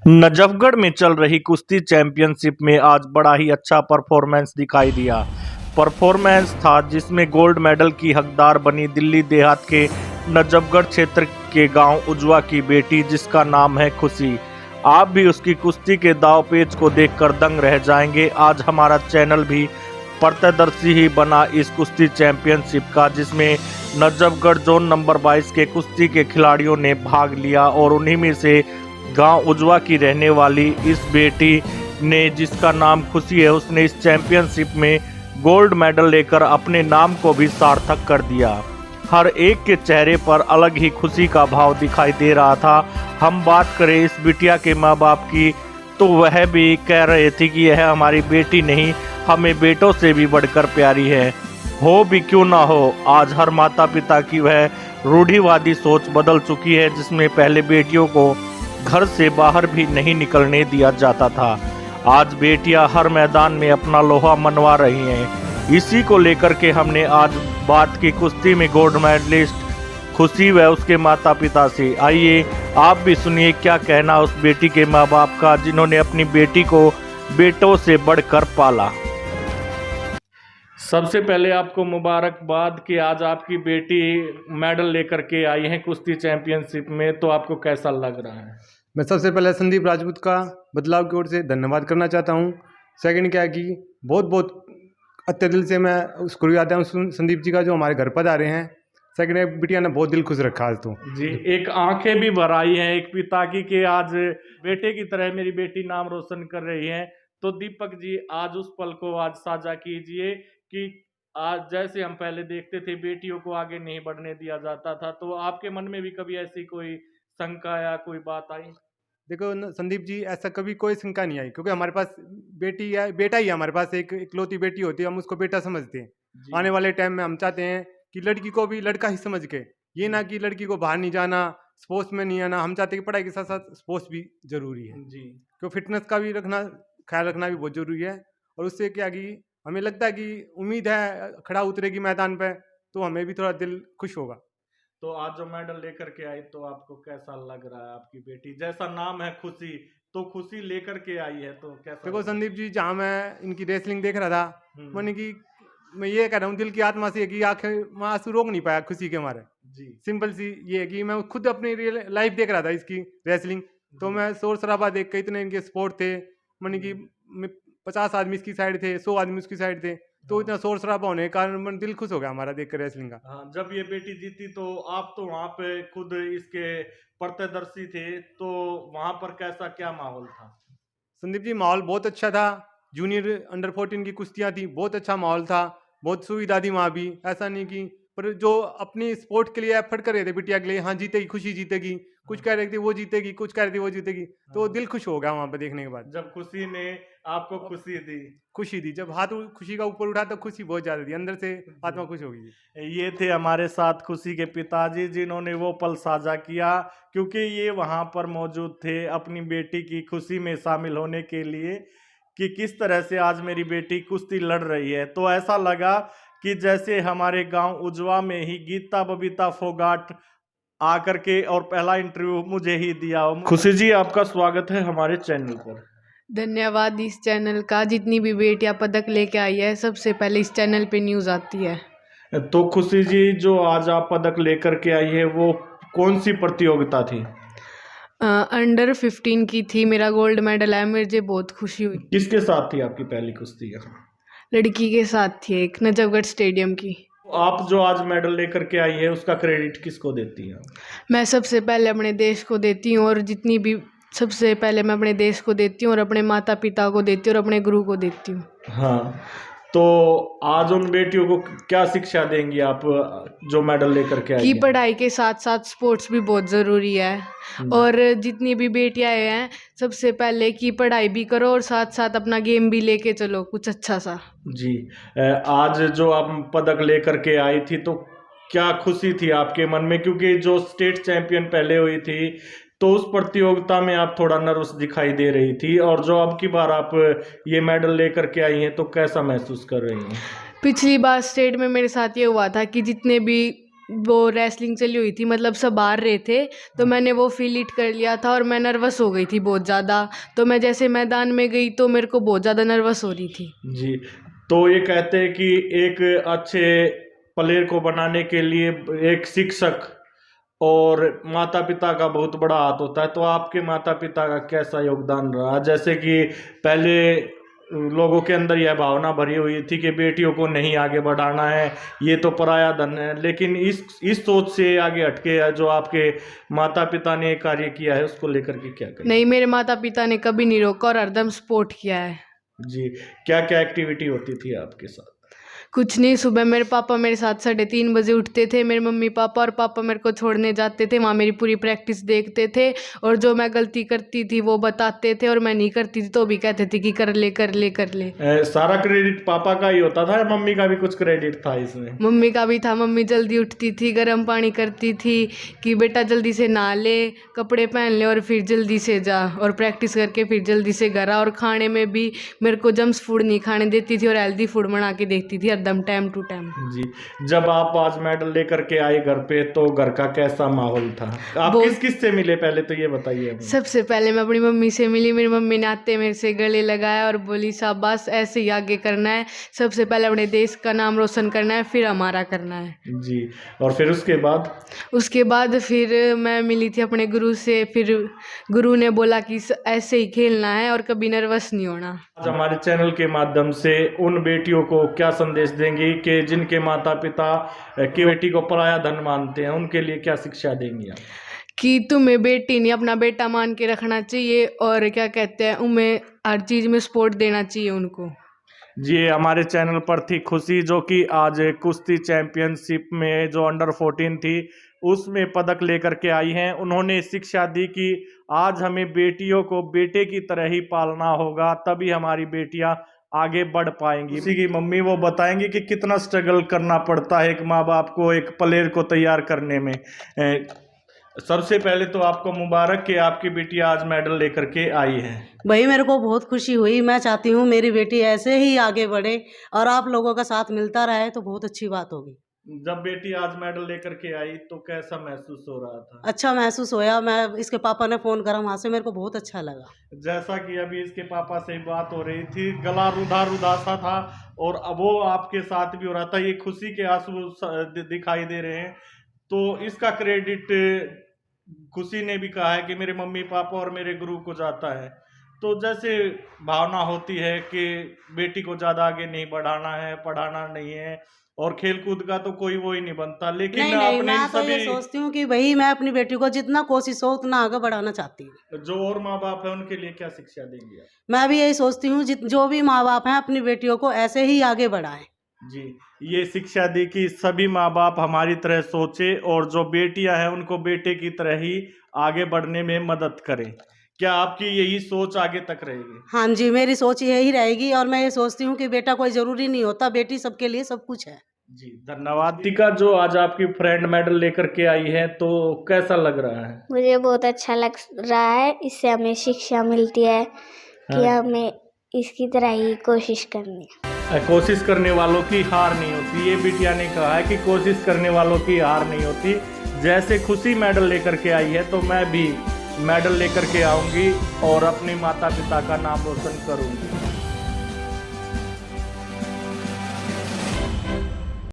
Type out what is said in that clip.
नजफगढ़ में चल रही कुश्ती चैंपियनशिप में आज बड़ा ही अच्छा परफॉर्मेंस दिखाई दिया। परफॉर्मेंस था जिसमें गोल्ड मेडल की हकदार बनी दिल्ली देहात के नजफगढ़ क्षेत्र के गांव उजवा की बेटी, जिसका नाम है खुशी। आप भी उसकी कुश्ती के दाव पेच को देखकर दंग रह जाएंगे। आज हमारा चैनल भी प्रत्यदर्शी ही बना इस कुश्ती चैंपियनशिप का, जिसमें नजफगढ़ जोन नंबर 22 के कुश्ती के खिलाड़ियों ने भाग लिया और उन्हीं में से गांव उजवा की रहने वाली इस बेटी ने, जिसका नाम खुशी है, उसने इस चैंपियनशिप में गोल्ड मेडल लेकर अपने नाम को भी सार्थक कर दिया। हर एक के चेहरे पर अलग ही खुशी का भाव दिखाई दे रहा था। हम बात करें इस बिटिया के माँ बाप की, तो वह भी कह रहे थे कि यह हमारी बेटी नहीं, हमें बेटों से भी बढ़कर प्यारी है। हो भी क्यों ना हो, आज हर माता पिता की वह रूढ़िवादी सोच बदल चुकी है, जिसमें पहले बेटियों को घर से बाहर भी नहीं निकलने दिया जाता था। आज बेटियां हर मैदान में अपना लोहा मनवा रही हैं। इसी को लेकर के हमने आज बात की कुश्ती में गोल्ड मेडलिस्ट खुशी व उसके माता पिता से। आइए आप भी सुनिए क्या कहना उस बेटी के माँ बाप का, जिन्होंने अपनी बेटी को बेटों से बढ़कर पाला। सबसे पहले आपको मुबारकबाद कि आज आपकी बेटी मेडल लेकर के आई है कुश्ती चैंपियनशिप में, तो आपको कैसा लग रहा है? मैं सबसे पहले संदीप राजपूत का बदलाव की ओर से धन्यवाद करना चाहता हूँ। सेकंड क्या है कि बहुत बहुत अच्छे दिल से मैं शुक्रिया अदा हूँ संदीप जी का, जो हमारे घर पर आ रहे हैं। सेकंड है, बिटिया ने बहुत दिल खुश रखा आज तो जी। एक आंखें भी भर आई हैं एक पिता की कि आज बेटे की तरह मेरी बेटी नाम रोशन कर रही है। तो दीपक जी, आज उस पल को आज साझा कीजिए कि आज जैसे हम पहले देखते थे बेटियों को आगे नहीं बढ़ने दिया जाता था, तो आपके मन में भी कभी ऐसी कोई शंका या कोई बात आई? देखो संदीप जी, ऐसा कभी कोई शंका नहीं आई, क्योंकि हमारे पास बेटी है, बेटा ही है हमारे पास। एक इकलौती बेटी होती है, हम उसको बेटा समझते हैं। आने वाले टाइम में हम चाहते हैं कि लड़की को भी लड़का ही समझ के, ये ना कि लड़की को बाहर नहीं जाना, स्पोर्ट्स में नहीं आना। हम चाहते हैं कि पढ़ाई के साथ साथ स्पोर्ट्स भी जरूरी है जी। क्योंकि फिटनेस का भी ख्याल रखना भी बहुत जरूरी है। और उससे क्या कि हमें लगता है कि उम्मीद है खड़ा उतरेगी मैदान पे, तो हमें भी थोड़ा दिल खुश होगा। तो आज जो मेडल लेकर के आई, तो आपको कैसा लग रहा है? आपकी बेटी जैसा नाम है खुशी, तो खुशी लेकर के आई है, तो कैसा देखो लग रहा है? संदीप जी, जहाँ मैं इनकी रेसलिंग देख रहा था, मैंने कि मैं ये कह रहा हूँ दिल की आत्मा से कि आंखें में आंसू रोक नहीं पाया खुशी के मारे। जी। सिंपल सी ये है कि मैं खुद अपनी रियल लाइफ देख रहा था इसकी रेसलिंग, तो मैं शोर शराबा देख के, इतने इनके स्पोर्ट थे, मैंने कि 50 आदमी इसकी साइड थे, 100 आदमी उसकी साइड थे, तो इतना शोर शराबा होने के कारण मन दिल खुश हो गया हमारा देख कर रेसलिंग का। हाँ, जब ये बेटी जीती तो आप तो वहां पे खुद इसके प्रत्यदर्शी थे, तो वहां पर कैसा क्या माहौल था? संदीप जी, माहौल बहुत अच्छा था। जूनियर अंडर 14 की कुश्तियाँ थी, बहुत अच्छा माहौल था, बहुत सुविधा थी वहाँ भी। ऐसा नहीं कि, पर जो अपनी स्पोर्ट के लिए एफर्ट कर रहे थे बिटिया के लिए, हाँ जीतेगी, खुशी जीतेगी, कुछ कह रहे थे वो जीतेगी, कुछ कह रहे थे वो जीतेगी, तो दिल खुश हो गया वहाँ पे देखने के बाद। जब खुशी ने आपको खुशी दी, जब हाथ खुशी का ऊपर उठा तो खुशी बहुत ज्यादा थी, अंदर से आत्मा खुश हो गई। ये थे हमारे साथ खुशी के पिताजी, जिन्होंने वो पल साझा किया, क्योंकि ये वहां पर मौजूद थे अपनी बेटी की खुशी में शामिल होने के लिए कि किस तरह से आज मेरी बेटी कुश्ती लड़ रही है। तो ऐसा लगा कि जैसे हमारे गांव उजवा में ही गीता बबीता फोगाट आकर के और पहला इंटरव्यू मुझे ही दिया हो। खुशी जी, आपका स्वागत है हमारे चैनल पर। धन्यवाद इस चैनल का। जितनी भी बेटियां पदक लेके आई है, सबसे पहले इस चैनल पे न्यूज़ आती है। तो खुशी जी, जो आज आप पदक लेकर के आई है, वो कौन सी प्रतियोगिता थी? अंडर 15 की थी, मेरा गोल्ड मेडल है, मुझे बहुत खुशी हुई। किसके साथ थी आपकी पहली कुश्ती? लड़की के साथ थी, एक नजफगढ़ स्टेडियम की। आप जो आज मेडल लेकर के आई है, उसका क्रेडिट किसको देती हैं? मैं सबसे पहले अपने देश को देती हूँ, और जितनी भी सबसे पहले मैं अपने देश को देती हूँ, और अपने माता पिता को देती हूँ, और अपने गुरु को देती हूँ। हाँ, तो आज उन बेटियों को क्या शिक्षा देंगी आप जो मेडल लेकर के आई कि हैं? पढ़ाई के साथ साथ स्पोर्ट्स भी बहुत ज़रूरी है, और जितनी भी बेटियां हैं, सबसे पहले कि पढ़ाई भी करो और साथ साथ अपना गेम भी लेके चलो कुछ अच्छा सा। जी। आज जो आप पदक लेकर के आई थी, तो क्या खुशी थी आपके मन में? क्योंकि जो स्टेट चैंपियन पहले हुई थी, तो उस प्रतियोगिता में आप थोड़ा नर्वस दिखाई दे रही थी, और जो अब की बार आप ये मेडल लेकर के आई हैं, तो कैसा महसूस कर रही हैं? पिछली बार स्टेट में मेरे साथ ये हुआ था कि जितने भी वो रेसलिंग चली हुई थी, मतलब सब हार रहे थे, तो मैंने वो फील इट कर लिया था और मैं नर्वस हो गई थी बहुत ज़्यादा। तो मैं जैसे मैदान में गई तो मेरे को बहुत ज़्यादा नर्वस हो रही थी। जी, तो ये कहते हैं कि एक अच्छे प्लेयर को बनाने के लिए एक शिक्षक और माता पिता का बहुत बड़ा हाथ होता है। तो आपके माता पिता का कैसा योगदान रहा? जैसे कि पहले लोगों के अंदर यह भावना भरी हुई थी कि बेटियों को नहीं आगे बढ़ाना है, ये तो पराया धन है, लेकिन इस सोच से आगे हटके जो आपके माता पिता ने कार्य किया है उसको लेकर के क्या कहें? नहीं, मेरे माता पिता ने कभी नहीं रोका और हरदम सपोर्ट किया है। जी, क्या क्या एक्टिविटी होती थी आपके साथ? कुछ नहीं, सुबह मेरे पापा मेरे साथ 3:30 बजे उठते थे, मेरे मम्मी पापा और पापा मेरे को छोड़ने जाते थे, वहाँ मेरी पूरी प्रैक्टिस देखते थे और जो मैं गलती करती थी वो बताते थे और मैं नहीं करती थी तो भी कहते थे कि कर ले कर ले कर ले। सारा क्रेडिट पापा का ही होता था या मम्मी का भी कुछ क्रेडिट था इसमें? मम्मी का भी था। मम्मी जल्दी उठती थी, गर्म पानी करती थी कि बेटा जल्दी से नहा ले, कपड़े पहन ले और फिर जल्दी से जा, और प्रैक्टिस करके फिर जल्दी से घर आ। और खाने में भी मेरे को जंक्स फूड नहीं खाने देती थी और हेल्दी फूड बना के देखती थी एकदम टाइम टू टाइम। जी, जब आप आज मेडल लेकर के आए घर पे तो घर का कैसा माहौल था? आप किस किस से मिले पहले तो ये बताइए हमें। सबसे पहले मैं अपनी मम्मी से मिली। मेरी मम्मी ने आते मेरे से गले लगाया और बोली शाबाश, ऐसे ही आगे करना है, सबसे पहले अपने देश का नाम रोशन करना है, फिर हमारा करना है। जी, और फिर उसके बाद फिर मैं मिली थी अपने गुरु से। फिर गुरु ने बोला कि ऐसे ही खेलना है और कभी नर्वस नहीं होना। आज हमारे चैनल के माध्यम से उन बेटियों को क्या संदेश देंगी कि जिनके माता पिता की बेटी को पराया धन मानते हैं, उनके लिए क्या शिक्षा देंगी आप? कि तुम्हें बेटी नहीं अपना बेटा मान के रखना चाहिए और क्या कहते हैं, उन्हें हर चीज़ में सपोर्ट देना चाहिए उनको। जी, हमारे चैनल पर थी खुशी जो कि आज कुश्ती चैंपियनशिप में जो अंडर 14 थी उसमें पदक लेकर के आई हैं। उन्होंने शिक्षा दी कि आज हमें बेटियों को बेटे की तरह ही पालना होगा, तभी हमारी बेटियां आगे बढ़ पाएंगी। उसी की मम्मी वो बताएंगी कि कितना स्ट्रगल करना पड़ता है एक माँ बाप को एक प्लेयर को तैयार करने में। सबसे पहले तो आपको मुबारक कि आपकी बेटी आज मेडल लेकर के आई है। भाई मेरे को बहुत खुशी हुई। मैं चाहती हूँ मेरी बेटी ऐसे ही आगे बढ़े और आप लोगों का साथ मिलता रहे तो बहुत अच्छी बात होगी। जब बेटी आज मेडल लेकर के आई तो कैसा महसूस हो रहा था? अच्छा महसूस होया। मैं इसके पापा ने फ़ोन करा वहाँ से, मेरे को बहुत अच्छा लगा। जैसा कि अभी इसके पापा से बात हो रही थी, गला रुधा रुधा सा था और अब वो आपके साथ भी हो रहा था, ये खुशी के आंसू दिखाई दे रहे हैं। तो इसका क्रेडिट खुशी ने भी कहा है कि मेरे मम्मी पापा और मेरे गुरु को जाता है। तो जैसे भावना होती है कि बेटी को ज़्यादा आगे नहीं बढ़ाना है, पढ़ाना नहीं है और खेल कूद का तो कोई वो ही नहीं बनता, लेकिन नहीं, मैं तो ये सोचती हूँ कि भाई मैं अपनी बेटी को जितना कोशिश हो उतना आगे बढ़ाना चाहती हूँ। जो और माँ बाप है उनके लिए क्या शिक्षा देंगे आप? मैं भी यही सोचती हूँ जो भी माँ बाप हैं अपनी बेटियों को ऐसे ही आगे बढ़ाएं। जी, ये शिक्षा दी कि सभी माँ बाप हमारी तरह सोचे और जो बेटियां हैं उनको बेटे की तरह ही आगे बढ़ने में मदद करें। क्या आपकी यही सोच आगे तक रहेगी? हाँ जी, मेरी सोच यही रहेगी और मैं ये सोचती हूँ कि बेटा कोई ज़रूरी नहीं होता, बेटी सबके लिए सब कुछ है। जी, धन्यवाद। टीका, जो आज आपकी फ्रेंड मेडल लेकर के आई है तो कैसा लग रहा है? मुझे बहुत अच्छा लग रहा है। इससे हमें शिक्षा मिलती है कि हमें इसकी तरह ही कोशिश करनी है। कोशिश करने वालों की हार नहीं होती, ये बिटिया ने कहा है कि कोशिश करने वालों की हार नहीं होती। जैसे खुशी मेडल लेकर के आई है तो मैं भी मेडल लेकर के आऊंगी और अपने माता पिता का नाम रोशन करूंगी।